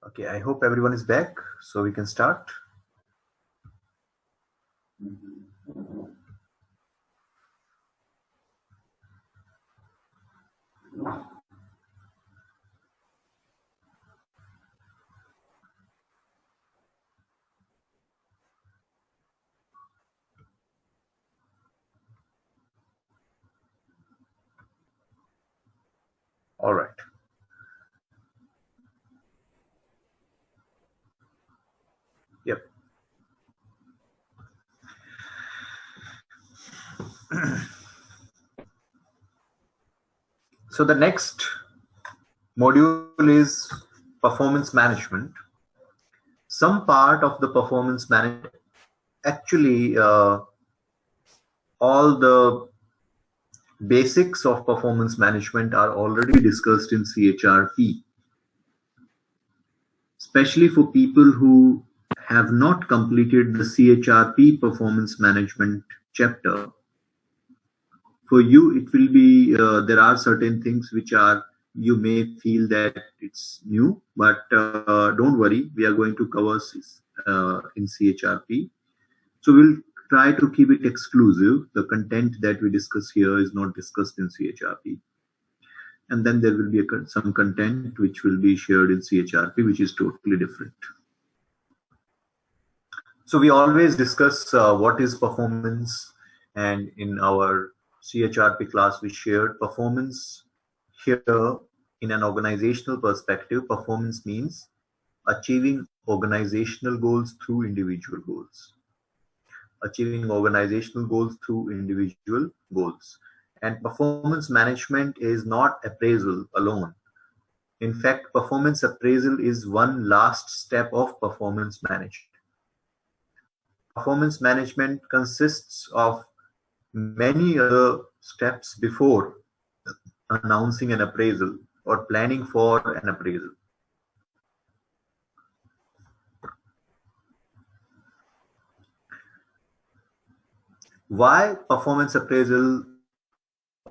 Okay, I hope everyone is back so we can start. All right. Yep. So the next module is performance management. Some part of the performance management, actually, all the basics of performance management are already discussed in CHRP, especially for people who have not completed the CHRP performance management chapter. For you, it will be, there are certain things which are, you may feel that it's new, but don't worry, we are going to cover in CHRP. So we'll try to keep it exclusive. The content that we discuss here is not discussed in CHRP. And then there will be some content which will be shared in CHRP, which is totally different. So we always discuss what is performance, and in our CHRP class, we shared performance. Here, in an organizational perspective, performance means achieving organizational goals through individual goals. Achieving organizational goals through individual goals. And performance management is not appraisal alone. In fact, performance appraisal is one last step of performance management. Performance management consists of many other steps before announcing an appraisal or planning for an appraisal. Why performance appraisal,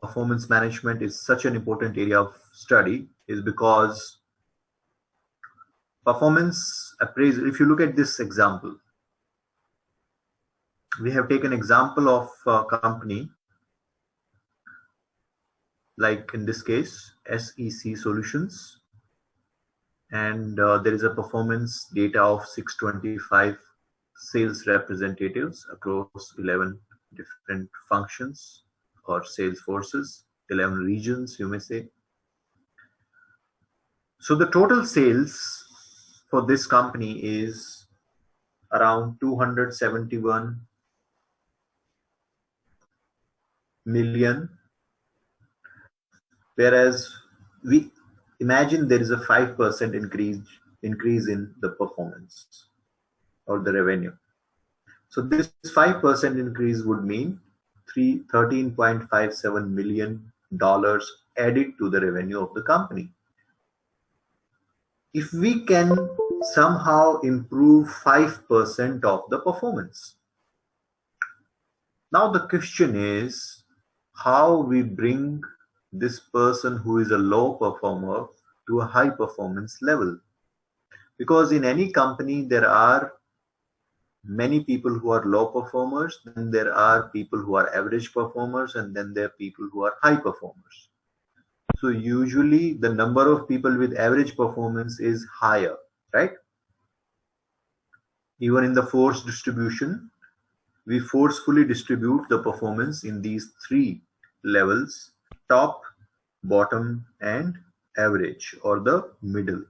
performance management is such an important area of study is because performance appraisal, if you look at this example, we have taken example of a company, like in this case, SEC Solutions, and there is a performance data of 625 sales representatives across 11 different functions or sales forces, 11 regions, you may say. So the total sales for this company is around 271 million, whereas we imagine there is a 5% increase in the performance or the revenue. So this 5% increase would mean $13.57 million added to the revenue of the company. If we can somehow improve 5% of the performance. Now the question is how we bring this person who is a low performer to a high performance level. Because in any company, there are many people who are low performers, then there are people who are average performers, and then there are people who are high performers. So usually the number of people with average performance is higher, right? Even in the force distribution, we forcefully distribute the performance in these three levels: top, bottom, and average, or the middle.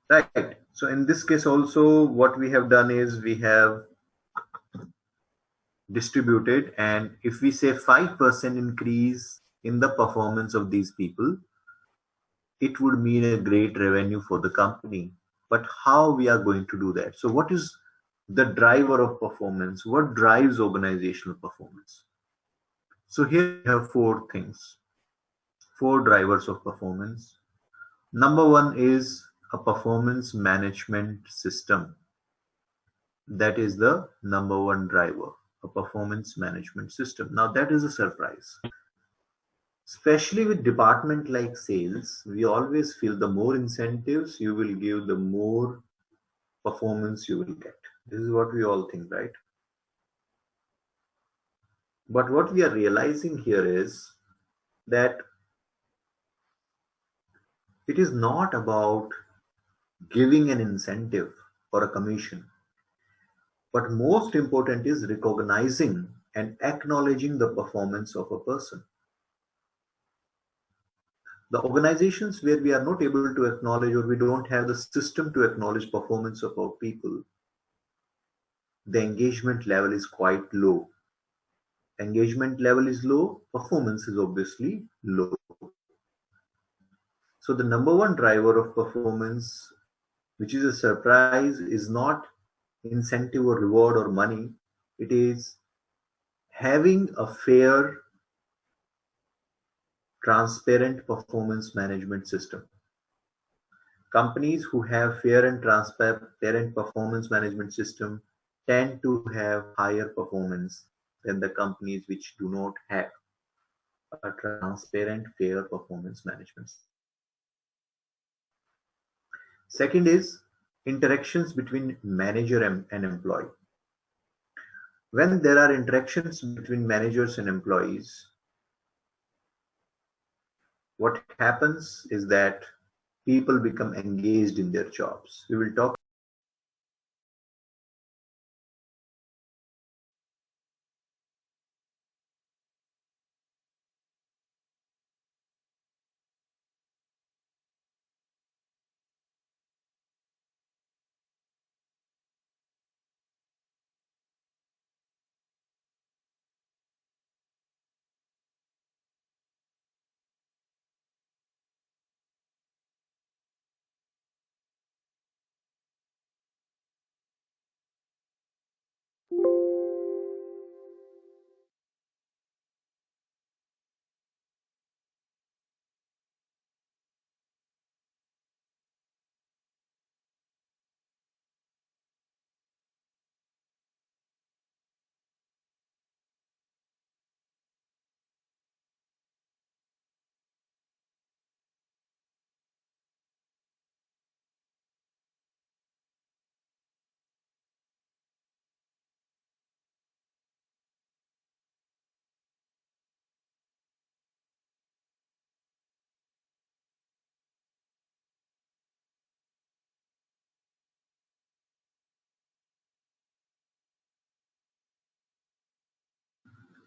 Right. So in this case also, what we have done is we have distributed, and if we say 5% increase in the performance of these people, it would mean a great revenue for the company. But how we are going to do that? So what is the driver of performance? What drives organizational performance? So here we have four things, four drivers of performance. Number one is a performance management system. That is the number one driver, a performance management system. Now that is a surprise. Especially with department like sales, we always feel the more incentives you will give, the more performance you will get. This is what we all think, right? But what we are realizing here is that it is not about giving an incentive or a commission, but most important is recognizing and acknowledging the performance of a person. The organizations where we are not able to acknowledge, or we don't have the system to acknowledge performance of our people, the engagement level is quite low. Engagement level is low, performance is obviously low. So the number one driver of performance, which is a surprise, is not incentive or reward or money. It is having a fair, transparent performance management system. Companies who have fair and transparent performance management system tend to have higher performance than the companies which do not have a transparent, fair performance management. Second is interactions between manager and employee. When there are interactions between managers and employees, what happens is that people become engaged in their jobs. We will talk.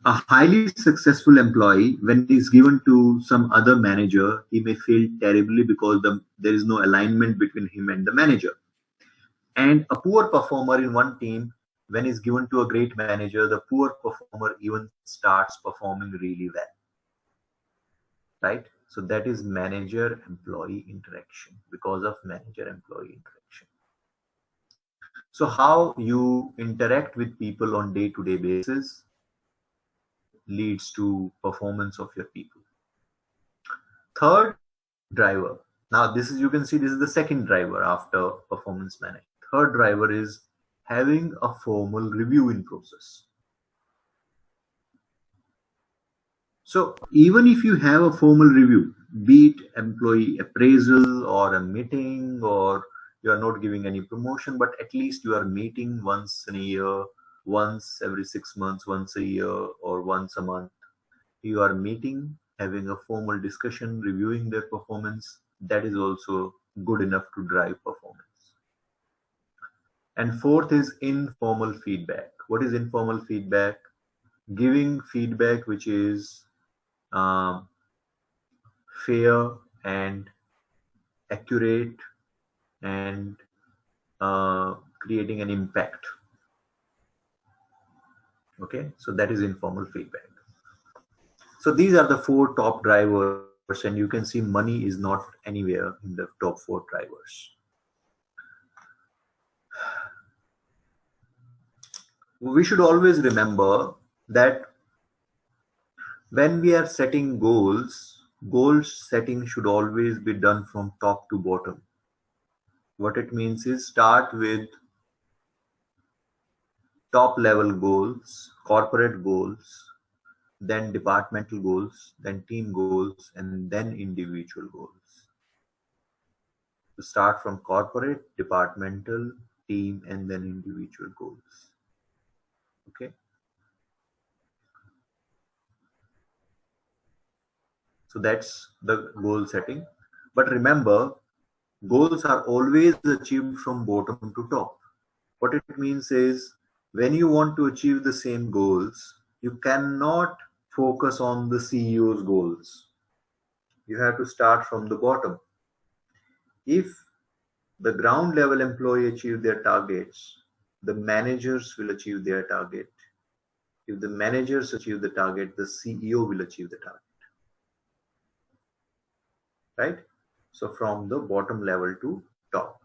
A highly successful employee, when he is given to some other manager, he may feel terribly because there is no alignment between him and the manager. And a poor performer in one team, when is given to a great manager, the poor performer even starts performing really well, right? So that is manager employee interaction, because of manager employee interaction. So how you interact with people on day to day basis leads to performance of your people. Third driver. Now this is, you can see, this is the second driver after performance management. Third driver is having a formal reviewing process. So even if you have a formal review, be it employee appraisal or a meeting, or you are not giving any promotion, but at least you are meeting once in a year, once every 6 months, once a year, or once a month. You are meeting, having a formal discussion, reviewing their performance. That is also good enough to drive performance. And fourth is informal feedback. What is informal feedback? Giving feedback which is um, fair and accurate, and creating an impact. Okay, so that is informal feedback. So these are the four top drivers, and you can see money is not anywhere in the top four drivers. We should always remember that when we are setting goals, goal setting should always be done from top to bottom. What it means is, start with top level goals, corporate goals, then departmental goals, then team goals, and then individual goals. To start from corporate, departmental, team, and then individual goals. Okay. So that's the goal setting. But remember, goals are always achieved from bottom to top. What it means is when you want to achieve the same goals, you cannot focus on the CEO's goals. You have to start from the bottom. If the ground level employee achieve their targets, the managers will achieve their target. If the managers achieve the target, the CEO will achieve the target. Right? So from the bottom level to top.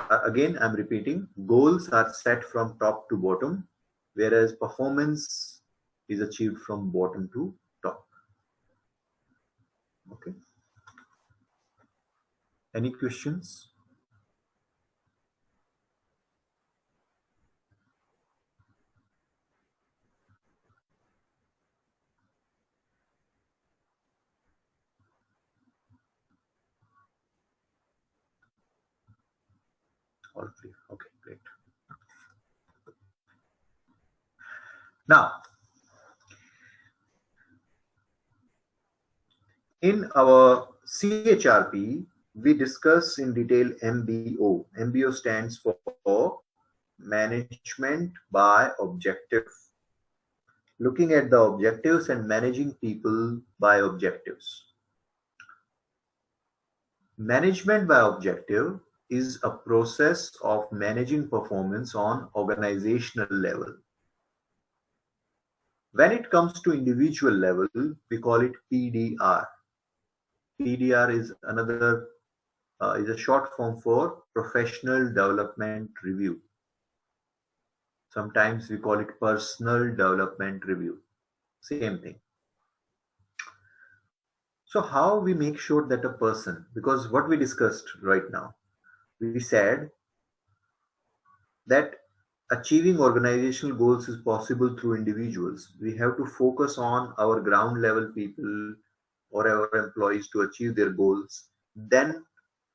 Again, I'm repeating, goals are set from top to bottom, whereas performance is achieved from bottom to top. Okay. Any questions? All clear. Okay, great. Now, in our CHRP, we discuss in detail MBO. MBO stands for Management by Objective. Looking at the objectives and managing people by objectives. Management by objective is a process of managing performance on organizational level. When it comes to individual level, we call it PDR. PDR is is a short form for Professional Development Review. Sometimes we call it Personal Development Review. Same thing. So how we make sure that a person, because what we discussed right now, we said that achieving organizational goals is possible through individuals. We have to focus on our ground level people or our employees to achieve their goals. Then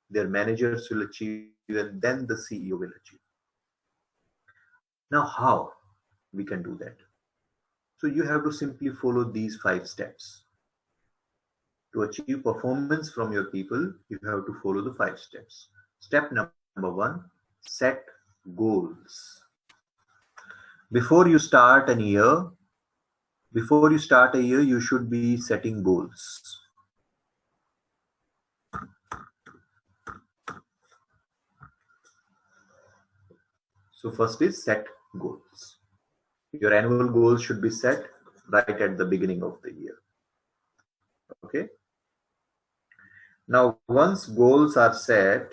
their managers will achieve, and then the CEO will achieve. Now, how we can do that? So you have to simply follow these 5 steps. To achieve performance from your people, you have to follow the 5 steps. Step number 1, set goals. Before you start a year, you should be setting goals. So first is set goals. Your annual goals should be set right at the beginning of the year. Okay. Now, once goals are set,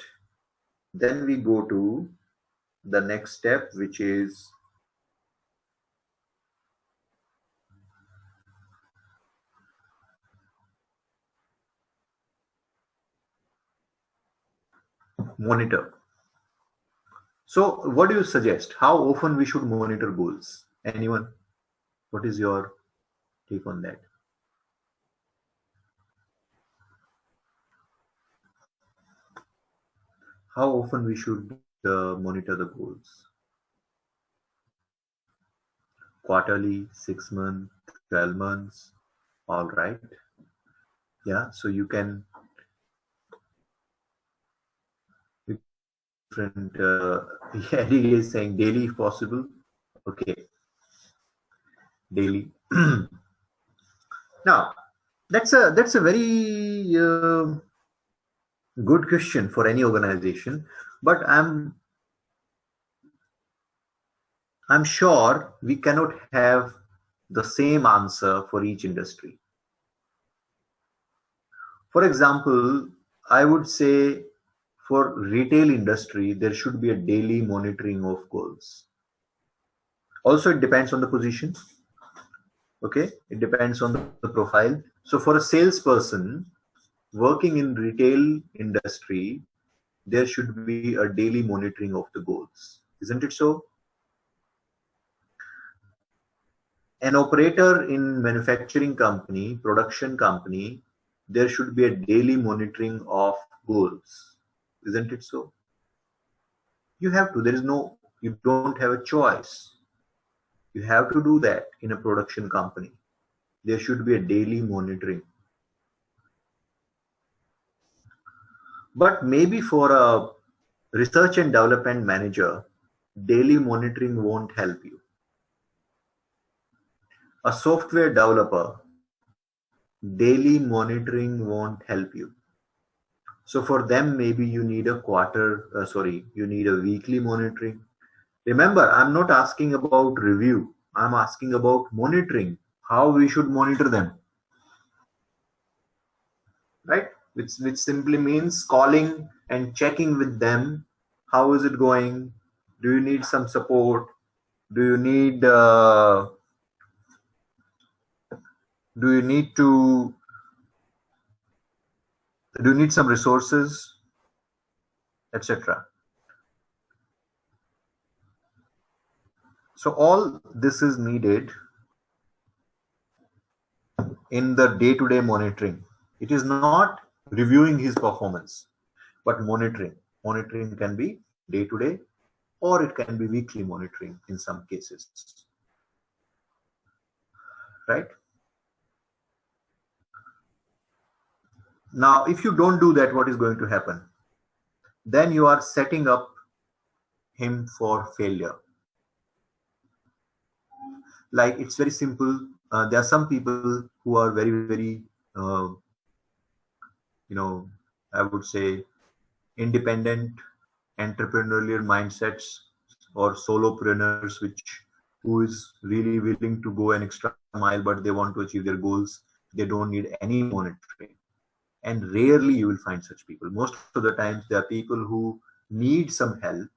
then we go to the next step, which is monitor. So what do you suggest? How often we should monitor goals? Anyone? What is your take on that? How often we should monitor the goals? Quarterly, 6 months, 12 months. All right. Yeah, so you can different Eddie is saying daily if possible. Okay. Daily. Now, that's a very good question for any organization, but I'm sure we cannot have the same answer for each industry. For example, I would say for retail industry, there should be a daily monitoring of goals. Also, it depends on the position. Okay, it depends on the profile. So for a salesperson working in retail industry, there should be a daily monitoring of the goals. Isn't it so? An operator in manufacturing company, production company, there should be a daily monitoring of goals. Isn't it so? You have to. There is no, you don't have a choice. You have to do that in a production company. There should be a daily monitoring. But maybe for a research and development manager, daily monitoring won't help you. A software developer, daily monitoring won't help you. So for them, maybe you need a you need a weekly monitoring. Remember, I'm not asking about review. I'm asking about monitoring, how we should monitor them, right? Which simply means calling and checking with them. How is it going? Do you need some support? Do you need do you need to do you need some resources, etc. So all this is needed in the day-to-day monitoring. It is not reviewing his performance, but monitoring. Monitoring can be day-to-day or it can be weekly monitoring in some cases, right? Now, if you don't do that, what is going to happen? Then you are setting up him for failure. Like, it's very simple. There are some people who are very, very, uh, you know, I would say independent, entrepreneurial mindsets or solopreneurs, who is really willing to go an extra mile, but they want to achieve their goals. They don't need any monitoring. And rarely you will find such people. Most of the times, there are people who need some help.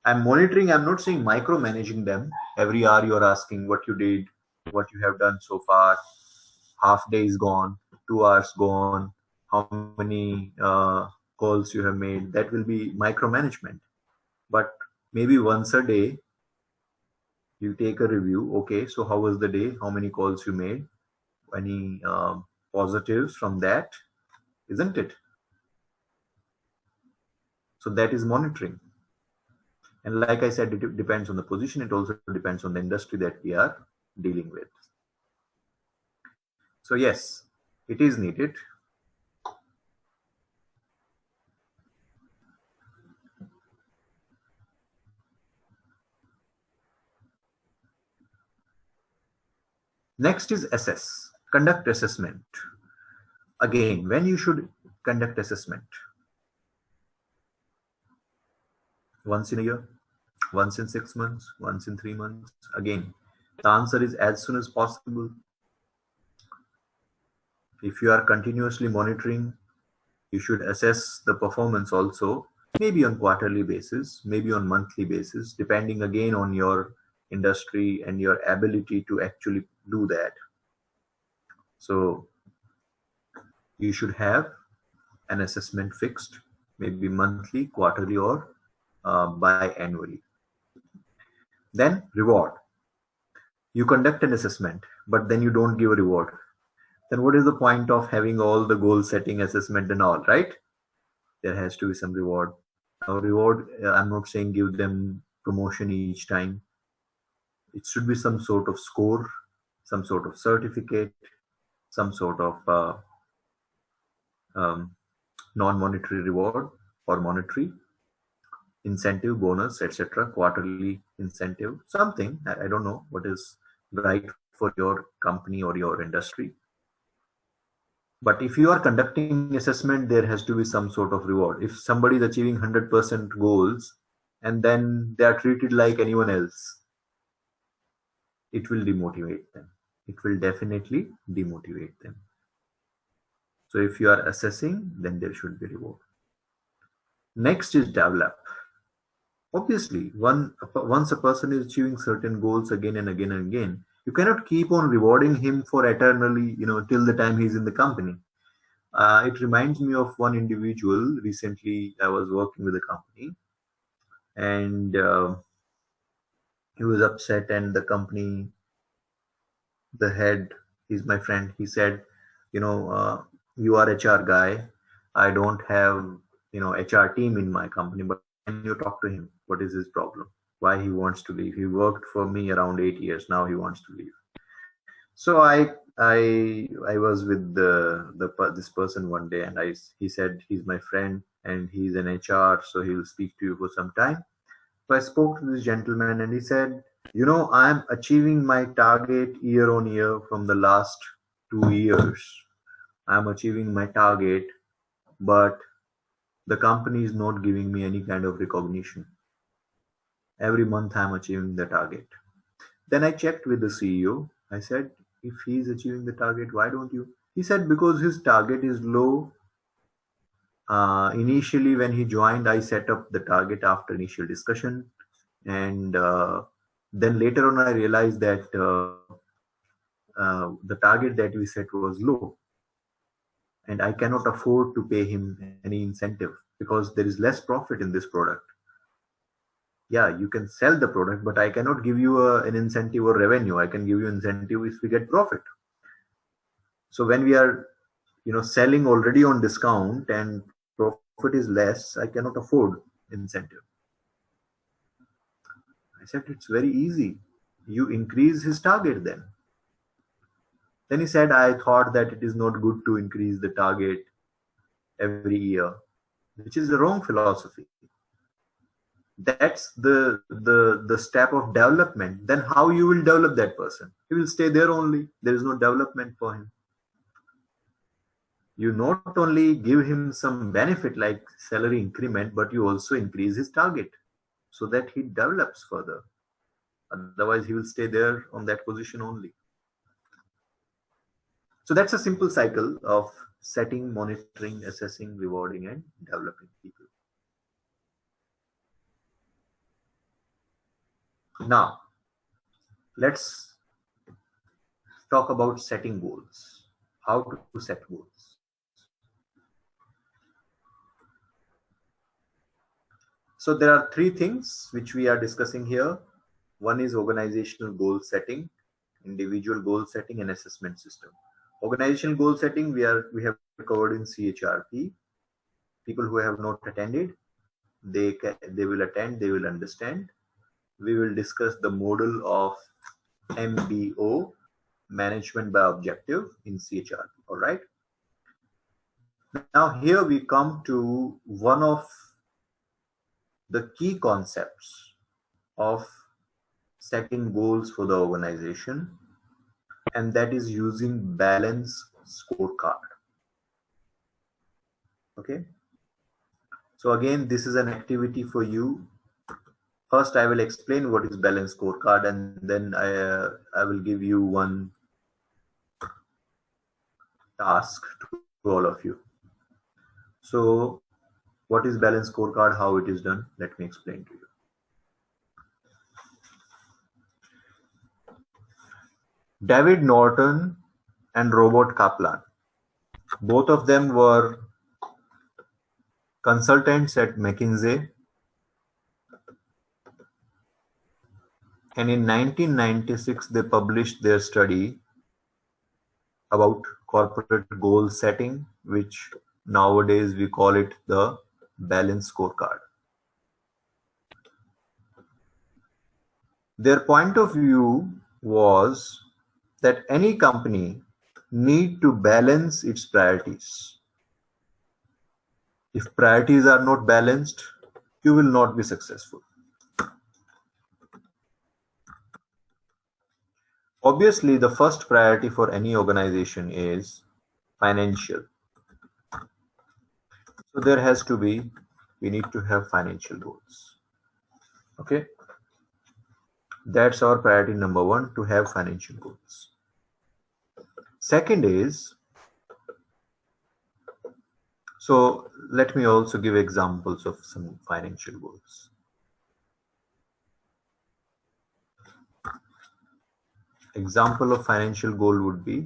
I'm monitoring, I'm not saying micromanaging them. Every hour you're asking what you did, what you have done so far, half day is gone, 2 hours gone, how many calls you have made. That will be micromanagement. But maybe once a day, you take a review. Okay, so how was the day? How many calls you made? Any positives from that? Isn't it? So that is monitoring. And like I said, it depends on the position. It also depends on the industry that we are dealing with. So yes, it is needed. Next is assess, conduct assessment. Again, when you should conduct assessment? Once in a year, once in 6 months, once in 3 months. Again, the answer is as soon as possible. If you are continuously monitoring, you should assess the performance also, maybe on quarterly basis, maybe on monthly basis, depending again on your industry and your ability to actually do that. So you should have an assessment fixed, maybe monthly, quarterly, or biannually. Then reward. You conduct an assessment, but then you don't give a reward. Then what is the point of having all the goal setting assessment and all, right? There has to be some reward. Now, reward, I'm not saying give them promotion each time. It should be some sort of score, some sort of certificate, some sort of um, non-monetary reward or monetary incentive, bonus, etc., quarterly incentive, something. I don't know what is right for your company or your industry. But if you are conducting assessment, there has to be some sort of reward. If somebody is achieving 100% goals and then they are treated like anyone else, it will demotivate them. It will definitely demotivate them. So if you are assessing, then there should be reward. Next is develop. Obviously, once a person is achieving certain goals again and again and again, you cannot keep on rewarding him for eternally, till the time he's in the company. It reminds me of one individual. Recently, I was working with a company, and he was upset, and the company the head, he's my friend. He said, you are HR guy. I don't have, HR team in my company, but can you talk to him? What is his problem? Why he wants to leave? He worked for me around 8 years. Now he wants to leave. So I was with this person one day, and he said he's my friend and he's an HR, so he'll speak to you for some time. So I spoke to this gentleman, and he said, I'm achieving my target year on year from the last 2 years. I'm achieving my target, but the company is not giving me any kind of recognition. Every month I'm achieving the target. Then I checked with the CEO. I said, if he's achieving the target, why don't you? He said, because his target is low. Initially, when he joined, I set up the target after initial discussion. And then later on, I realized that the target that we set was low. And I cannot afford to pay him any incentive because there is less profit in this product. Yeah, you can sell the product, but I cannot give you an incentive or revenue. I can give you incentive if we get profit. So when we are, selling already on discount and profit is less, I cannot afford incentive. I said, it's very easy. You increase his target then. Then he said, I thought that it is not good to increase the target every year, which is the wrong philosophy. That's the step of development. Then how you will develop that person? He will stay there only. There is no development for him. You not only give him some benefit like salary increment, but you also increase his target so that he develops further. Otherwise, he will stay there on that position only. So that's a simple cycle of setting, monitoring, assessing, rewarding, and developing people. Now, let's talk about setting goals. How to set goals. So there are three things which we are discussing here. One is organizational goal setting, individual goal setting, and assessment system. Organizational goal setting we have covered in CHRP. People who have not attended, they will attend, they will understand. We will discuss the model of MBO, management by objective, in CHRP. All right. Now here we come to one of the key concepts of setting goals for the organization, and that is using balance scorecard. Okay. So again, this is an activity for you. First, I will explain what is balance scorecard, and then I will give you one task to all of you. So what is balance scorecard, how it is done? Let me explain to you. David Norton and Robert Kaplan, both of them were consultants at McKinsey, and in 1996 they published their study about corporate goal setting, which nowadays we call it the balance scorecard. Their point of view was that any company need to balance its priorities. If priorities are not balanced, you will not be successful. Obviously, the first priority for any organization is financial. So there has to be, we need to have financial goals. Okay. That's our priority number one, to have financial goals. Second is, so let me also give examples of some financial goals. Example of financial goal would be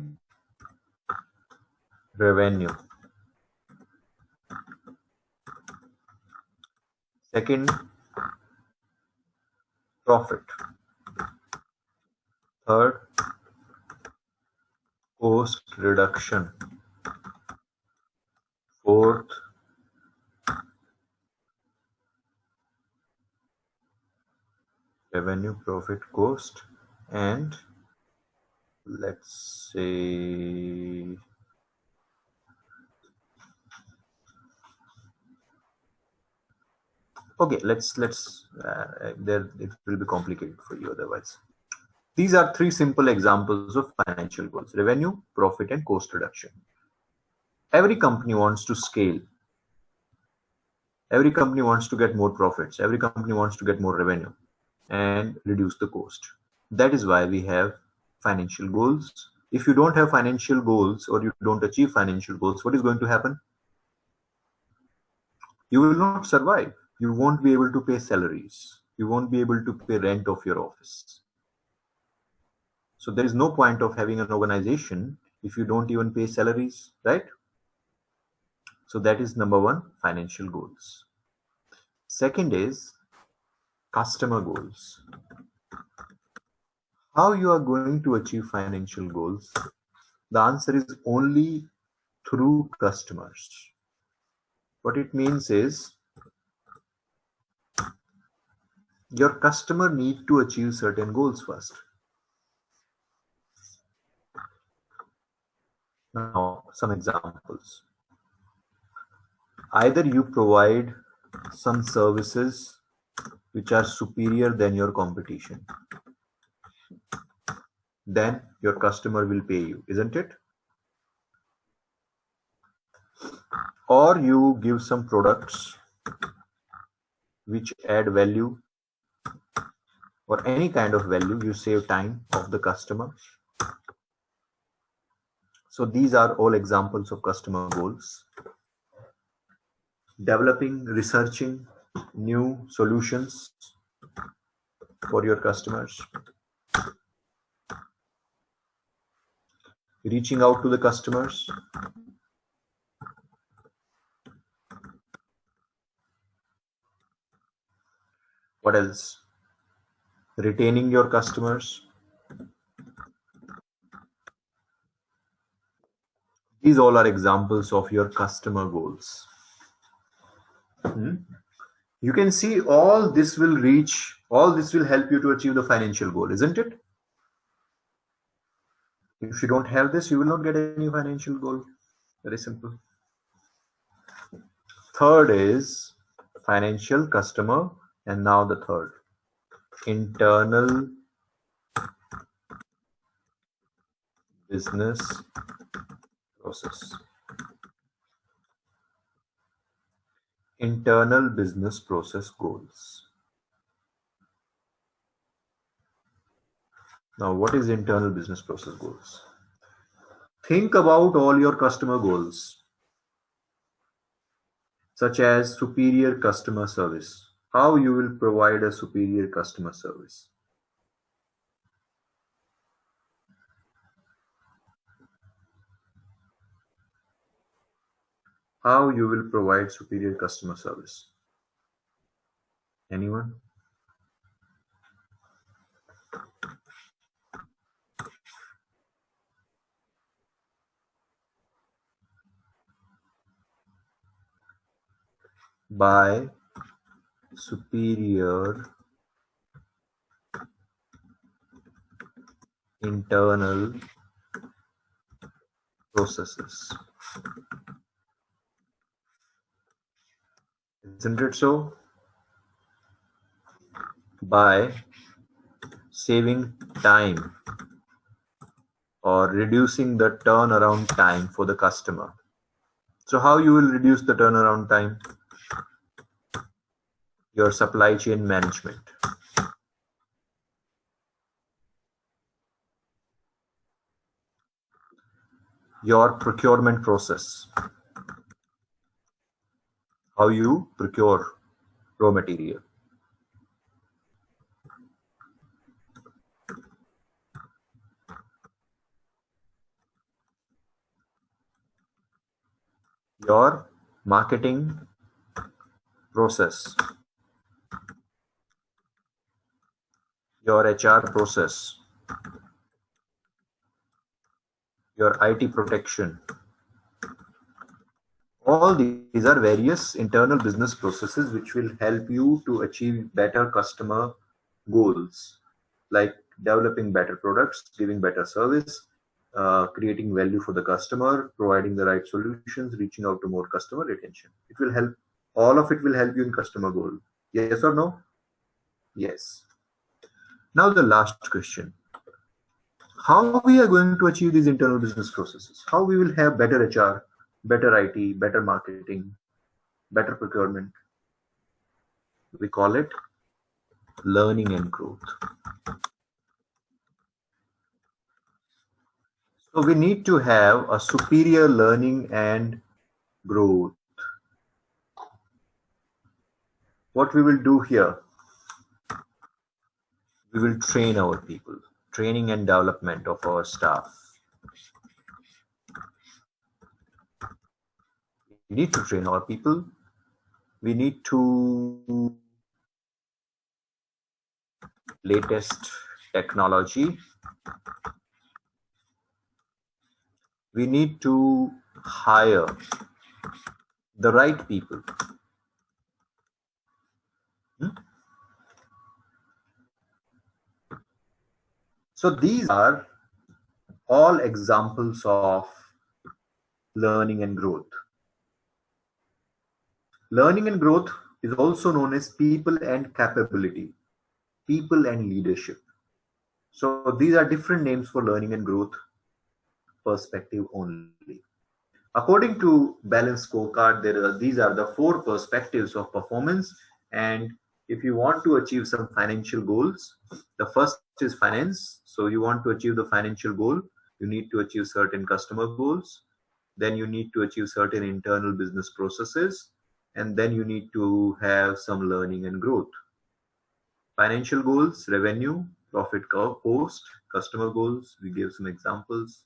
revenue. Second, profit. Third, cost reduction. Fourth, revenue, profit, cost, and let's say okay, let's there it will be complicated for you otherwise. These are three simple examples of financial goals: revenue, profit, and cost reduction. Every company wants to scale. Every company wants to get more profits. Every company wants to get more revenue and reduce the cost. That is why we have financial goals. If you don't have financial goals or you don't achieve financial goals, what is going to happen? You will not survive. You won't be able to pay salaries. You won't be able to pay rent of your office. So there is no point of having an organization if you don't even pay salaries, right? So that is number one, financial goals. Second is customer goals. How you are going to achieve financial goals? The answer is only through customers. What it means is your customer need to achieve certain goals first. Now, some examples. Either you provide some services which are superior than your competition, then your customer will pay you, isn't it? Or you give some products which add value or any kind of value, you save time of the customer. So these are all examples of customer goals. Developing, researching new solutions for your customers. Reaching out to the customers. What else? Retaining your customers. These all are examples of your customer goals. You can see all this will help you to achieve the financial goal, isn't it? If you don't have this, you will not get any financial goal. Very simple. Third is financial, customer, and now the third, internal business process. Internal business process goals. Now, what is internal business process goals? Think about all your customer goals, such as superior customer service. How you will provide a superior customer service? How you will provide superior customer service? Anyone? By superior internal processes. Isn't it so? By saving time or reducing the turnaround time for the customer. So how you will reduce the turnaround time? Your supply chain management. Your procurement process. How you procure raw material. Your marketing process. Your HR process. your IT protection. All these are various internal business processes which will help you to achieve better customer goals, like developing better products, giving better service, creating value for the customer, providing the right solutions, reaching out to more customer retention. It will help, all of it will help you in customer goal. Yes or no? Yes. Now the last question. How we are going to achieve these internal business processes? How we will have better HR, better IT, better marketing, better procurement? We call it learning and growth. So we need to have a superior learning and growth. What we will do here, we will train our people, training and development of our staff. We need to train our people. We need to latest technology. We need to hire the right people. So these are all examples of learning and growth. Learning and growth is also known as people and capability, people and leadership. So these are different names for learning and growth perspective only. According to Balanced Scorecard, these are the four perspectives of performance. And if you want to achieve some financial goals, the first is finance. So you want to achieve the financial goal, you need to achieve certain customer goals. Then you need to achieve certain internal business processes. And then you need to have some learning and growth. Financial goals, revenue, profit post, customer goals, we gave some examples.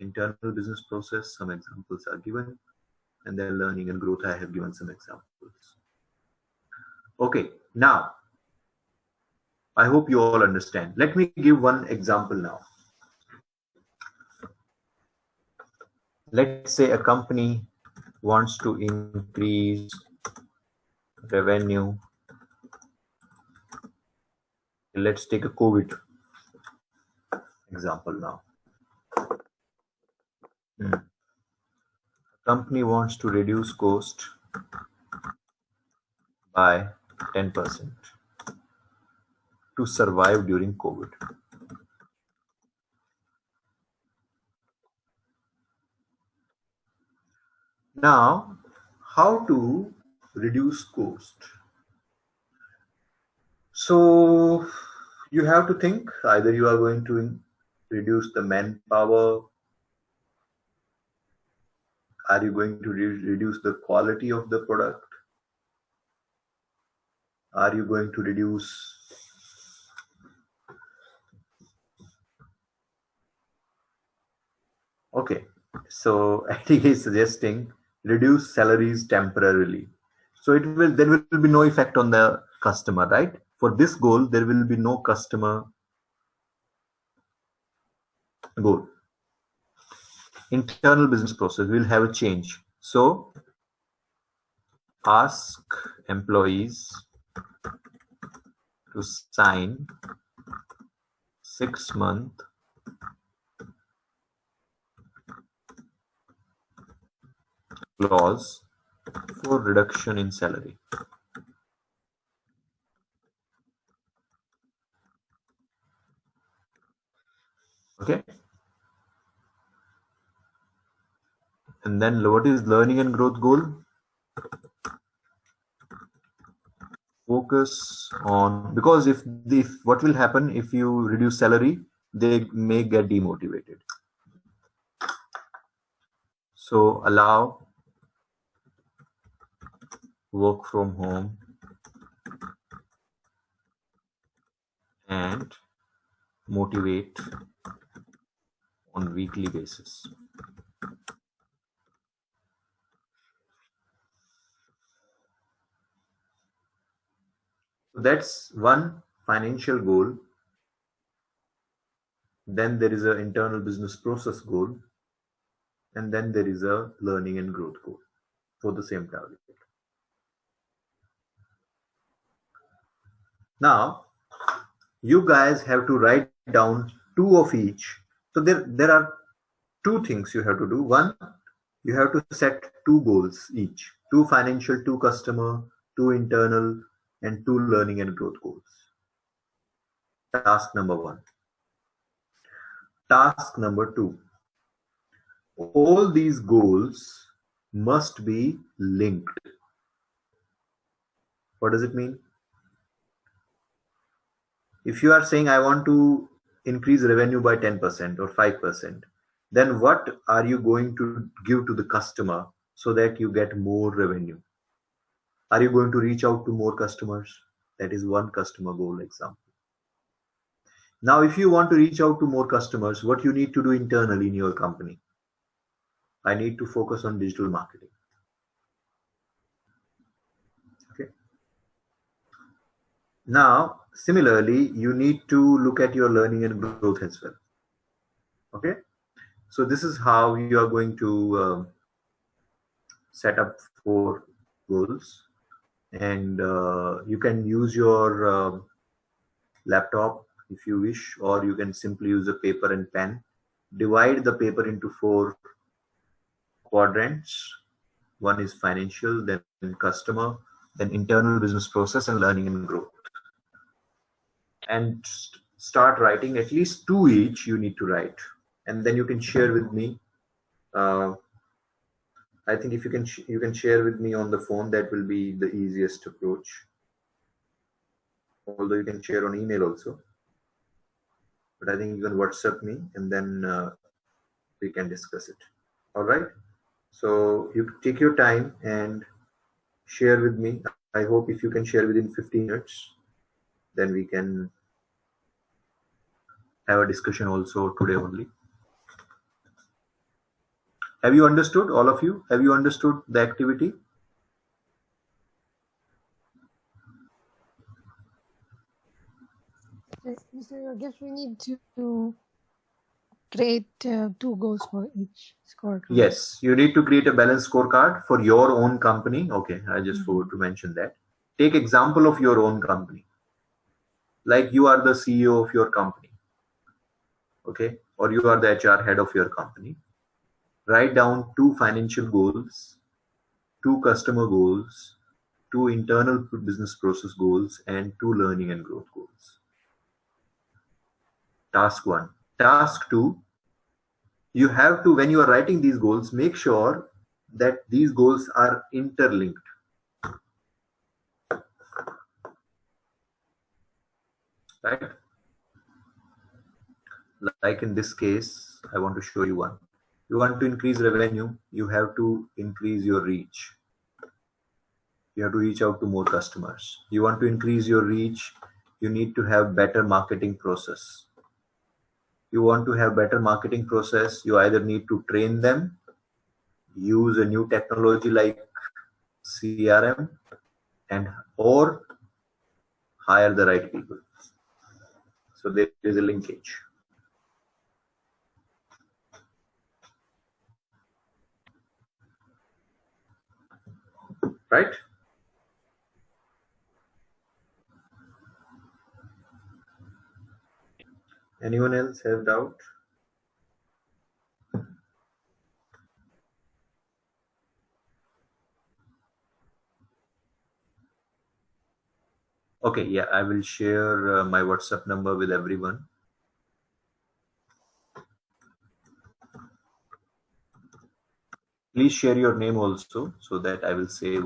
Internal business process, some examples are given, and then learning and growth, I have given some examples. Okay, now I hope you all understand. Let me give one example now. Let's say a company wants to increase revenue. Let's take a COVID example now. Company wants to reduce cost by 10% to survive during COVID. Now, how to reduce cost? So you have to think, either you are going to reduce the manpower, are you going to reduce the quality of the product, are you going to reduce okay, so ITK is suggesting reduce salaries temporarily. So there will be no effect on the customer, right? For this goal, there will be no customer goal. Internal business process will have a change. So ask employees to sign 6-month clause for reduction in salary. Okay. And then what is learning and growth goal? Focus on, because if what will happen if you reduce salary, they may get demotivated. So allow work from home and motivate on weekly basis. So that's one financial goal then there is an internal business process goal, and then there is a learning and growth goal for the same target. Now, you guys have to write down two of each. So there are two things you have to do. One, you have to set two goals each, two financial, two customer, two internal, and two learning and growth goals. Task number one. Task number two. All these goals must be linked. What does it mean? If you are saying I want to increase revenue by 10% or 5%, then what are you going to give to the customer so that you get more revenue? Are you going to reach out to more customers? That is one customer goal example. Now, if you want to reach out to more customers, what you need to do internally in your company? I need to focus on digital marketing. Okay. Now, similarly, you need to look at your learning and growth as well. Okay. So this is how you are going to set up 4 goals, and you can use your laptop if you wish, or you can simply use a paper and pen. Divide the paper into 4 quadrants. One is financial, then customer, then internal business process, and learning and growth. And start writing at least 2 each you need to write, and then you can share with me. I think if you can share with me on the phone, that will be the easiest approach. Although you can share on email also, but I think you can WhatsApp me, and then we can discuss it. All right. So you take your time and share with me. I hope if you can share within 15 minutes, then we can have a discussion also today only. Have you understood, all of you? Have you understood the activity? Mr. Yogesh, we need to create 2 goals for each scorecard. Yes, you need to create a balanced scorecard for your own company. Okay, I just forgot to mention that. Take example of your own company. Like you are the CEO of your company, okay, or you are the HR head of your company. Write down 2 financial goals, 2 customer goals, 2 internal business process goals, and 2 learning and growth goals. Task 1. Task 2, you have to, when you are writing these goals, make sure that these goals are interlinked. Right? Like in this case, I want to show you one. You want to increase revenue, you have to increase your reach. You have to reach out to more customers. You want to increase your reach, you need to have better marketing process. You want to have better marketing process, you either need to train them, use a new technology like CRM, and or hire the right people. So there is a linkage. Right? Anyone else have doubt? Okay, yeah, I will share my WhatsApp number with everyone. Please share your name also so that I will save.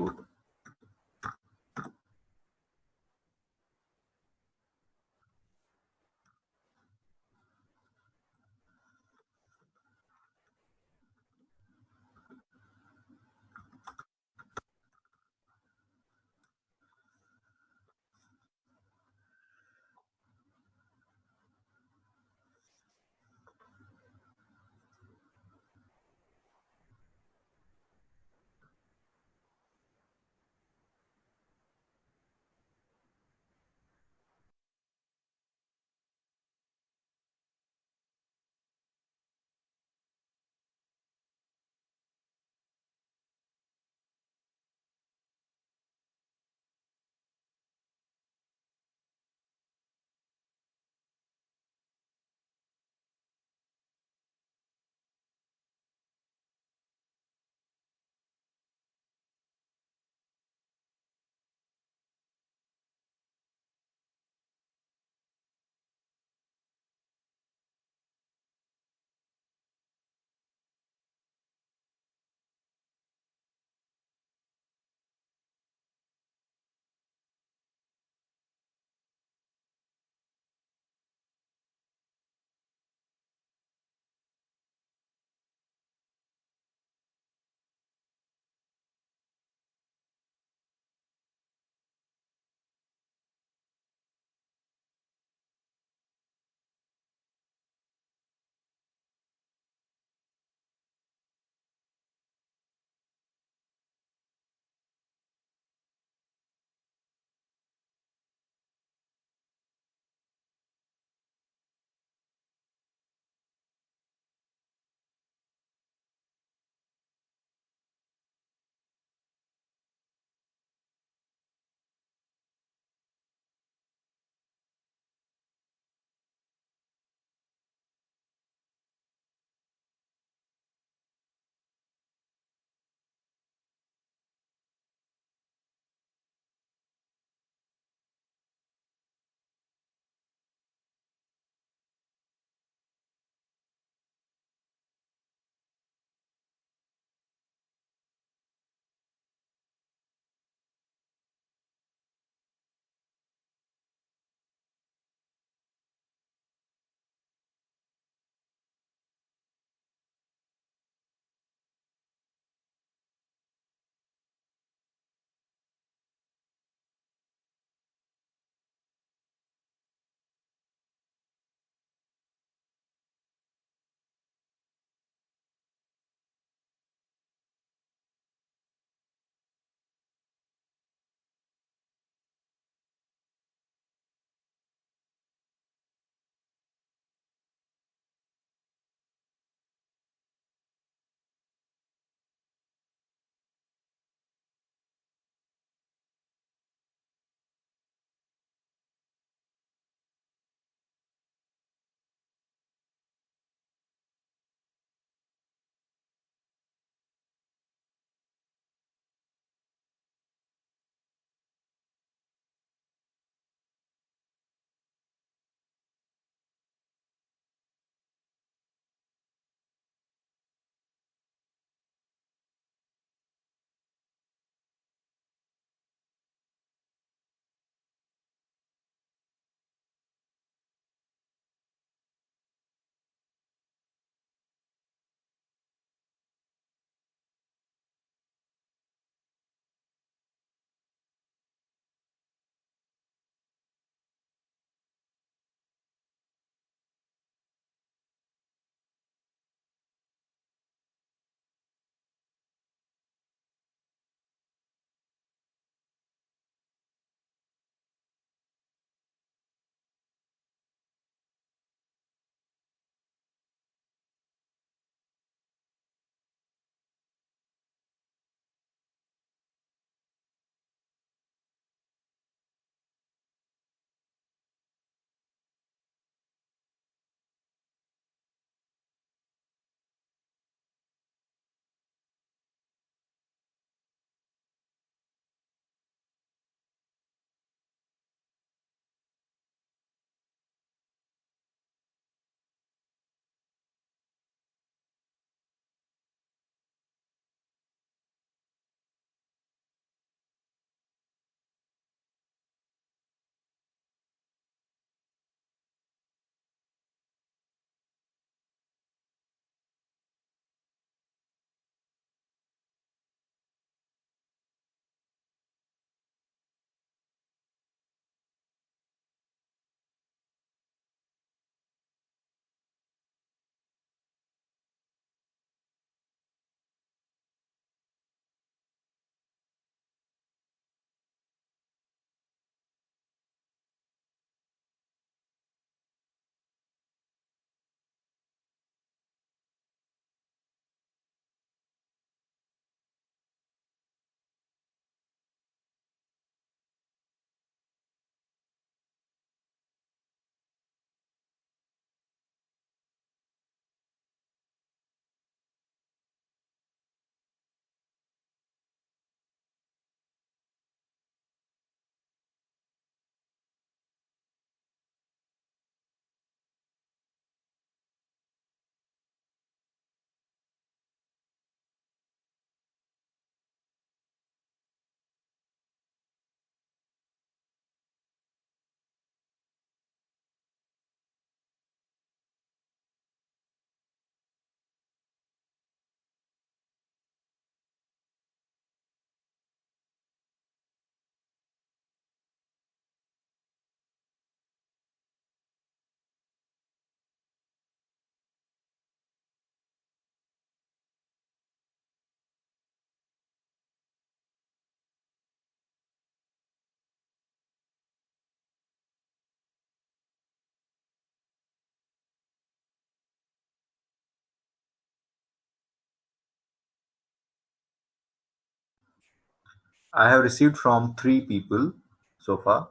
I have received from 3 people so far.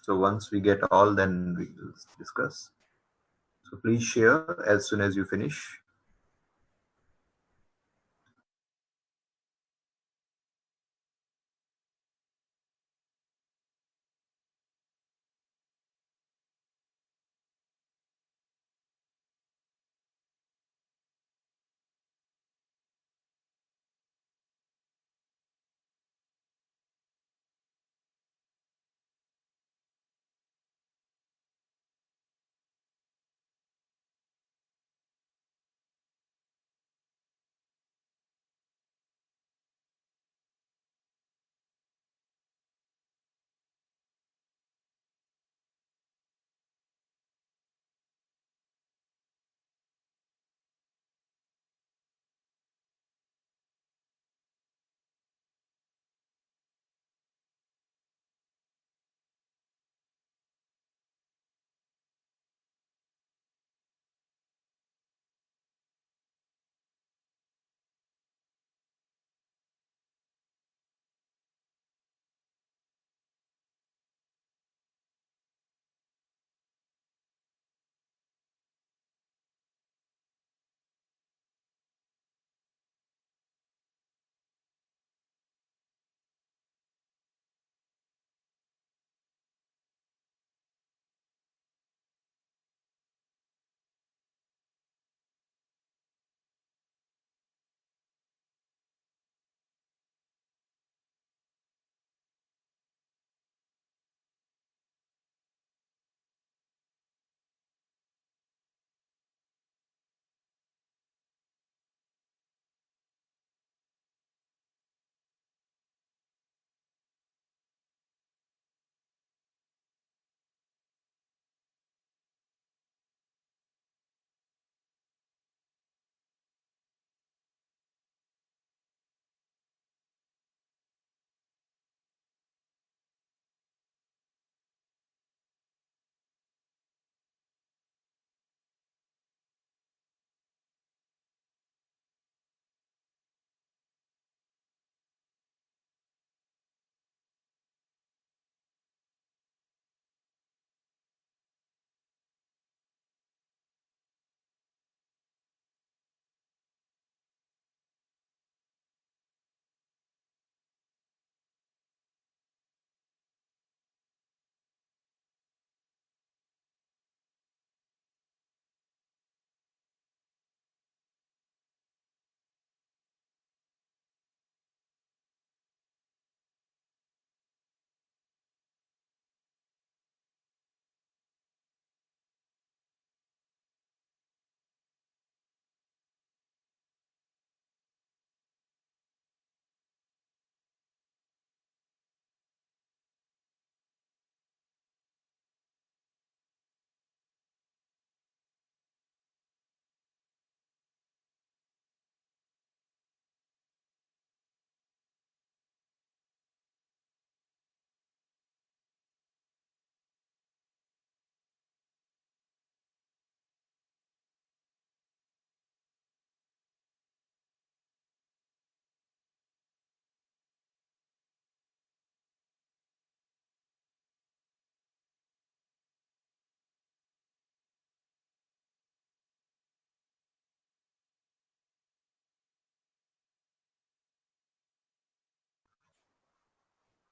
So once we get all, then we will discuss. So please share as soon as you finish.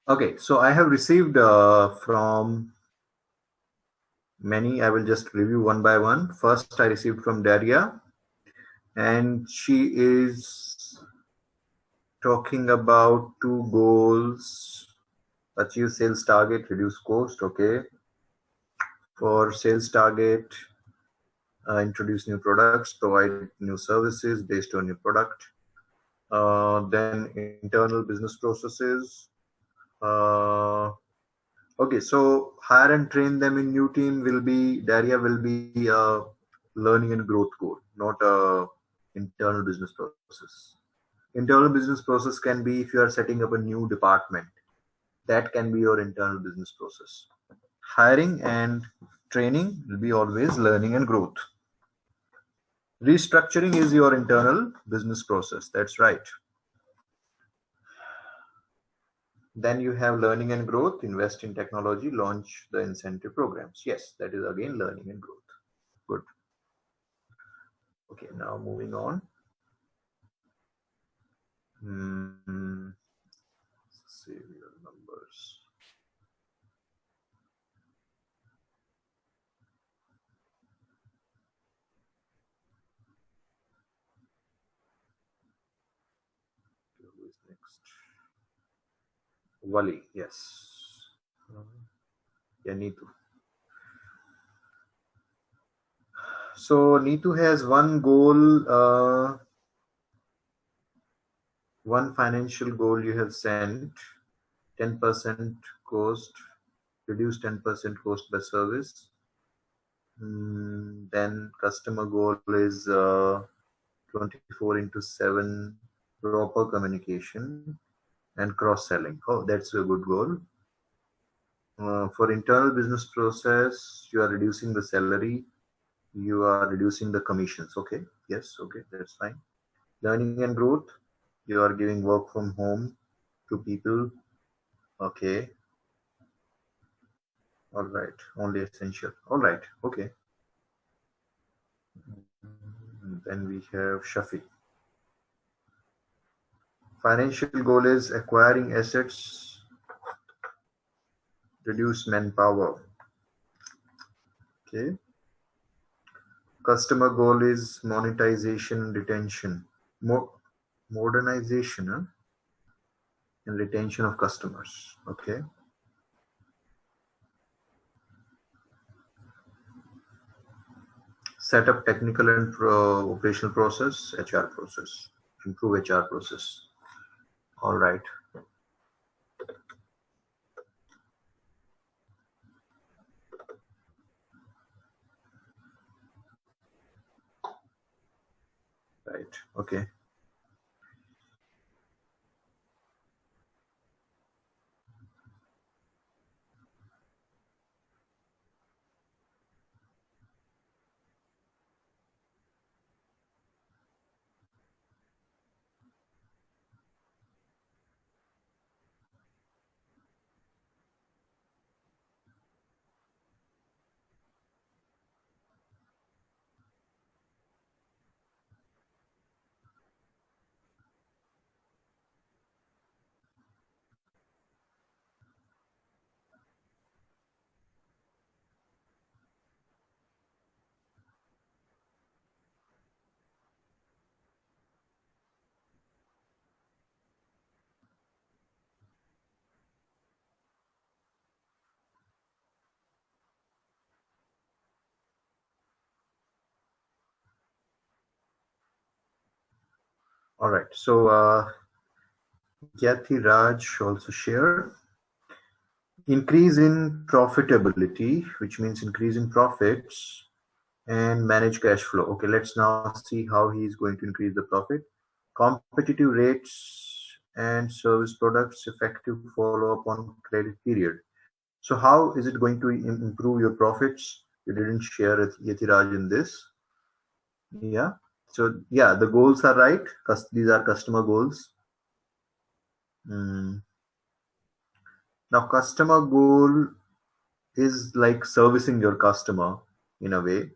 Okay, so I have received from many. I will just review one by one. First, I received from Daria, and she is talking about 2 goals: achieve sales target, reduce cost. Okay, for sales target, introduce new products, provide new services based on your product. Then internal business processes. Uh, okay, so hire and train them in new team will be Daria will be learning and growth code, not a internal business process. Internal business process can be if you are setting up a new department. That can be your internal business process. Hiring and training will be always learning and growth. Restructuring is your internal business process. That's right. Then you have learning and growth, invest in technology, launch the incentive programs. Yes, that is again learning and growth. Good. Okay, now moving on. Hmm, save your numbers. Who is next? Wali, yes. Yeah, Neetu. So Neetu has one goal, one financial goal you have sent, 10% cost, reduce 10% cost by service. Then customer goal is 24 into 7 proper communication and cross selling. Oh, that's a good goal. For internal business process, you are reducing the salary, you are reducing the commissions. Okay, yes, okay, that's fine. Learning and growth, you are giving work from home to people. Okay, all right, only essential. All right, okay. Then we have Shafi. Financial goal is acquiring assets, reduce manpower. Okay. Customer goal is monetization, retention, modernization, and retention of customers. Okay. Set up technical and operational process, HR process, improve HR process. All right. Right. Okay. All right. So Gyati Raj also share increase in profitability, which means increase in profits and manage cash flow. Okay, let's now see how he is going to increase the profit. Competitive rates and service products, effective follow up on credit period. So how is it going to improve your profits? You didn't share it, Yatiraj, in this. Yeah. So yeah, the goals are right. These are customer goals. Mm. Now, customer goal is like servicing your customer in a way.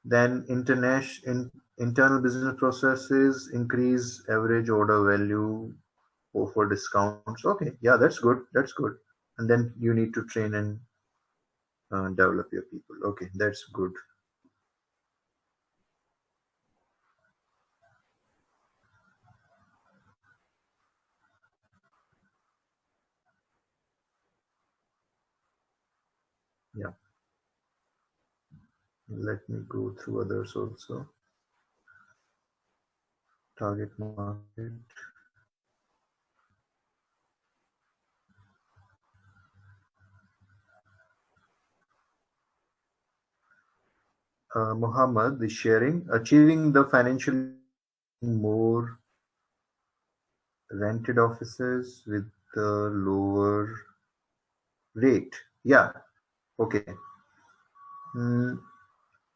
Then internal business processes increase average order value, offer discounts. Okay, yeah, that's good. That's good. And then you need to train and develop your people. Okay, that's good. Yeah, let me go through others also. Target market. Muhammad is sharing achieving the financial more rented offices with the lower rate. Yeah, okay. Mm,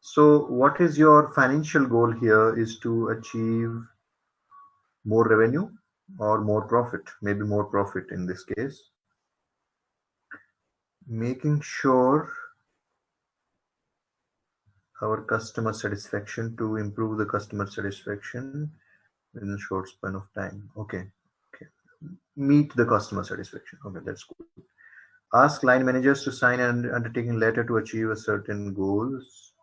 So what is your financial goal here is to achieve more revenue or more profit, maybe more profit in this case. Making sure our customer satisfaction, to improve the customer satisfaction in a short span of time. Okay. Okay. Meet the customer satisfaction. Okay, that's cool. Ask line managers to sign an undertaking letter to achieve a certain goals.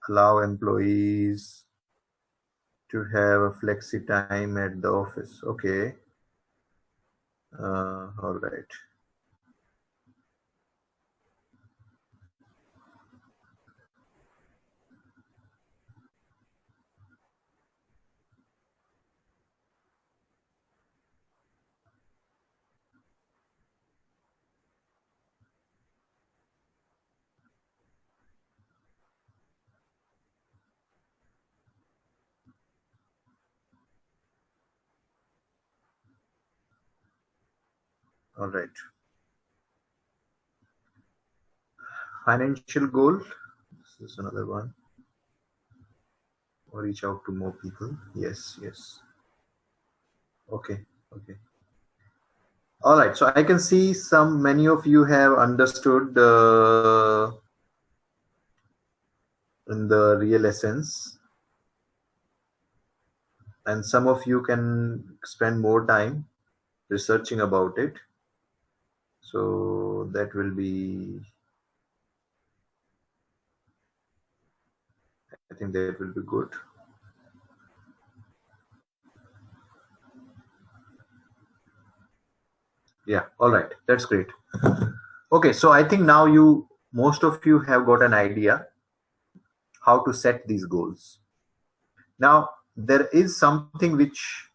Allow employees to have a flexi time at the office. Okay. All right. All right. Financial goal. This is another one. Or reach out to more people. Yes, yes. Okay, okay. All right. So I can see many of you have understood in the real essence, and some of you can spend more time researching about it. So that will be, I think that will be good. Yeah. All right. That's great. Okay. So I think now most of you have got an idea how to set these goals. Now, there is something which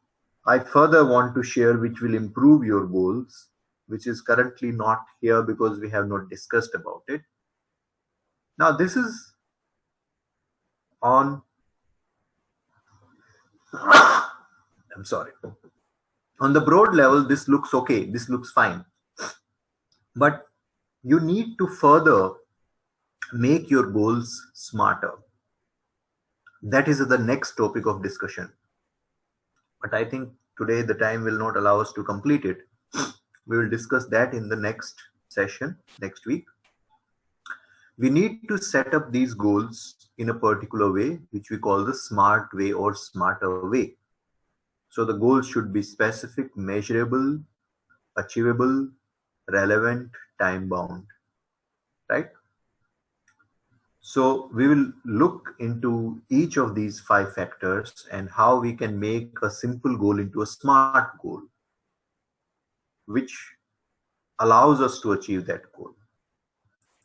I further want to share, which will improve your goals, which is currently not here because we have not discussed about it. Now, this is on, I'm sorry, on the broad level, this looks okay, this looks fine. But you need to further make your goals smarter. That is the next topic of discussion. But I think today the time will not allow us to complete it. We will discuss that in the next session next week. We need to set up these goals in a particular way, which we call the smart way or smarter way. So the goals should be specific, measurable, achievable, relevant, time bound, right? So we will look into each of these 5 factors and how we can make a simple goal into a smart goal, which allows us to achieve that goal.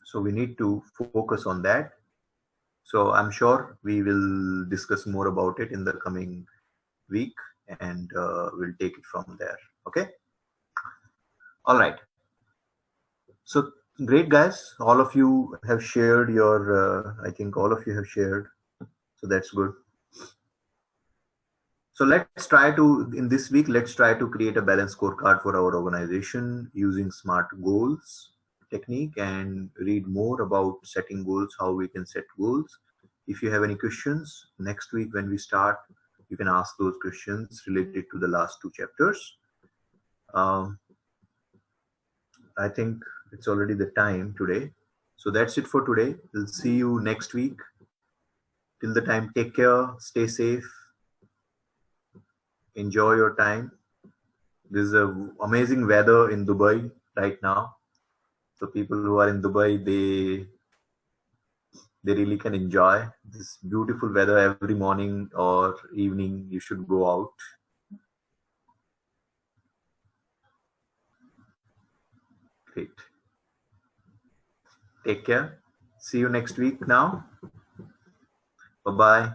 So we need to focus on that. So I'm sure we will discuss more about it in the coming week, and we'll take it from there. Okay. All right. So great, guys. All of you have shared your, I think all of you have shared. So that's good. So let's try to, in this week, let's try to create a balanced scorecard for our organization using smart goals technique and read more about setting goals, how we can set goals. If you have any questions next week when we start, you can ask those questions related to the last 2 chapters. Um, I think it's already the time today. So that's it for today. We'll see you next week. Till the time, take care, stay safe, enjoy your time. There's a amazing weather in Dubai right now. So people who are in Dubai, they really can enjoy this beautiful weather every morning or evening. You should go out. Great. Take care. See you next week now. Bye bye.